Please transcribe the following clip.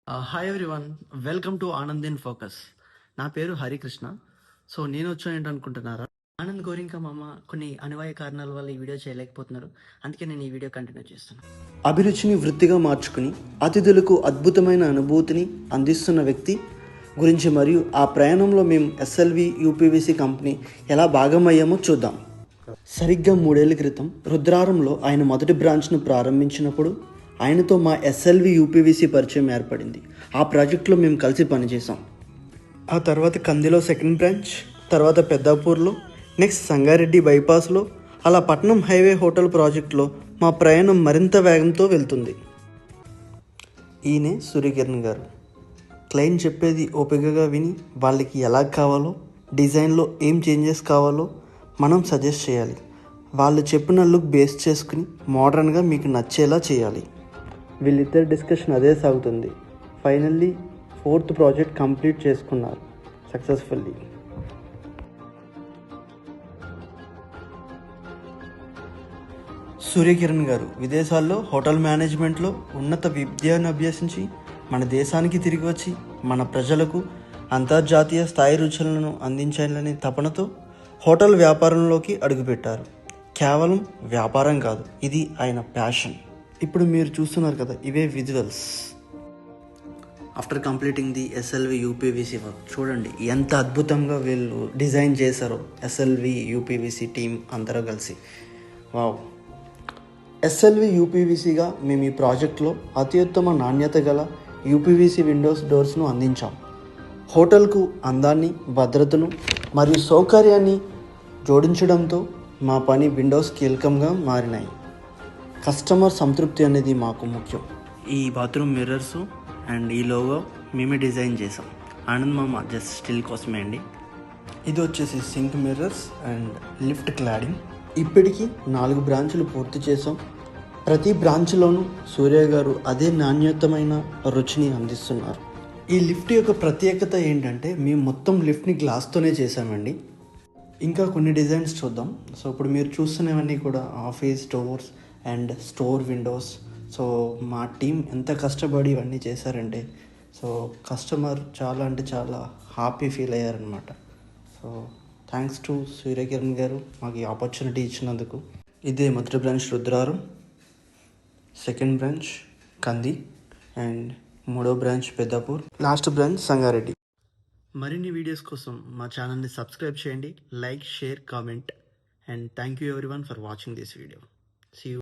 Hi everyone, welcome to Anand in focus. నా పేరు Harikrishna. So నేను వచ్చాను ఏంటనుకుంటున్నారా? ఆనంద్ గోరింక మామ కొన్ని అనివార్య కారణాల వల్ల ఈ వీడియో చేయలేకపోతున్నారు. అందుకే నేను ఈ వీడియో కంటిన్యూ చేస్తాను. అభిరుచిని వృత్తిగా మార్చుకుని అతిథులకు అద్భుతమైన అనుభూతిని అందిస్తున్న వ్యక్తి గురించి మరియు ఆ ప్రయాణంలో మేము ఎస్ఎల్వి యూపీవీసీ కంపెనీ ఎలా భాగమయ్యామో చూద్దాం. సరిగ్గా 3 ఏళ్ల క్రితం రుద్రారంలో ఆయన మొదటి బ్రాంచ్ను ప్రారంభించినప్పుడు ఆయనతో మా ఎస్ఎల్వి యూపీవీసీ పరిచయం ఏర్పడింది. ఆ ప్రాజెక్టులో మేము కలిసి పనిచేసాం. ఆ తర్వాత కందిలో సెకండ్ బ్రాంచ్, తర్వాత పెద్దాపూర్లో, నెక్స్ట్ సంగారెడ్డి బైపాస్లో, అలా పట్నం హైవే హోటల్ ప్రాజెక్టులో మా ప్రయాణం మరింత వేగంతో వెళ్తుంది. ఈయనే సూర్యకిరణ్ గారు. క్లయింట్ చెప్పేది ఓపికగా విని వాళ్ళకి ఎలా కావాలో, డిజైన్లో ఏం చేంజెస్ కావాలో మనం సజెస్ట్ చేయాలి. వాళ్ళు చెప్పిన లుక్ బేస్ చేసుకుని మోడర్న్గా మీకు నచ్చేలా చేయాలి. వీళ్ళిద్దరి డిస్కషన్ అదే సాగుతుంది. ఫైనల్లీ 4th ప్రాజెక్ట్ కంప్లీట్ చేసుకున్నారు సక్సెస్ఫుల్లీ. సూర్యకిరణ్ గారు విదేశాల్లో హోటల్ మేనేజ్మెంట్లో ఉన్నత విద్యను అభ్యసించి మన దేశానికి తిరిగి వచ్చి మన ప్రజలకు అంతర్జాతీయ స్థాయి రుచులను అందించాలనే తపనతో హోటల్ వ్యాపారంలోకి అడుగుపెట్టారు. కేవలం వ్యాపారం కాదు, ఇది ఆయన ప్యాషన్. ఇప్పుడు మీరు చూస్తున్నారు కదా, ఇవే visuals after completing the SLV UPVC work. చూడండి ఎంత అద్భుతంగా వీళ్ళు డిజైన్ చేశారో ఎస్ఎల్వి యూపీవీసీ టీం అందరూ కలిసి. వావ్! ఎస్ఎల్వి యూపీవీసీగా మేము ఈ ప్రాజెక్ట్లో అత్యుత్తమ నాణ్యత గల యూపీవీసీ విండోస్ డోర్స్ను అందించాం. హోటల్కు అందాన్ని, భద్రతను మరియు సౌకర్యాన్ని జోడించడంతో మా పని విండోస్ కీలకంగా మారినాయి. కస్టమర్ సంతృప్తి అనేది మాకు ముఖ్యం. ఈ బాత్రూమ్ మిర్రర్స్ అండ్ ఈ లోగో మేమే డిజైన్ చేసాం. ఆనంద్ మామ జస్ట్ స్టిల్ కోసమే అండి. ఇది వచ్చేసి sink mirrors and lift cladding. ఇప్పటికీ 4 బ్రాంచులు పూర్తి చేసాం. ప్రతి బ్రాంచ్లోనూ సూర్య గారు అదే నాణ్యతమైన రుచిని అందిస్తున్నారు. ఈ లిఫ్ట్ యొక్క ప్రత్యేకత ఏంటంటే మేము మొత్తం లిఫ్ట్ని గ్లాస్తోనే చేసామండి. ఇంకా కొన్ని డిజైన్స్ చూద్దాం. సో ఇప్పుడు మీరు చూస్తున్నవన్నీ కూడా office doors and store windows. So మా టీం ఎంత కష్టపడి ఇవన్నీ చేశారంటే సో కస్టమర్ చాలా అంటే చాలా హ్యాపీ ఫీల్ అయ్యారనమాట. So thanks to Suryakiran garu మాకు ఈ ఆపర్చునిటీ ఇచ్చినందుకు. ఇదే మొదటి branch Rudraram, second branch Kandi and 3వ branch Peddapur, last branch Sangareddy. మరిన్ని వీడియోస్ కోసం మా ఛానల్ని సబ్స్క్రైబ్ చేయండి. Like, share, comment and thank you everyone for watching this video. See you.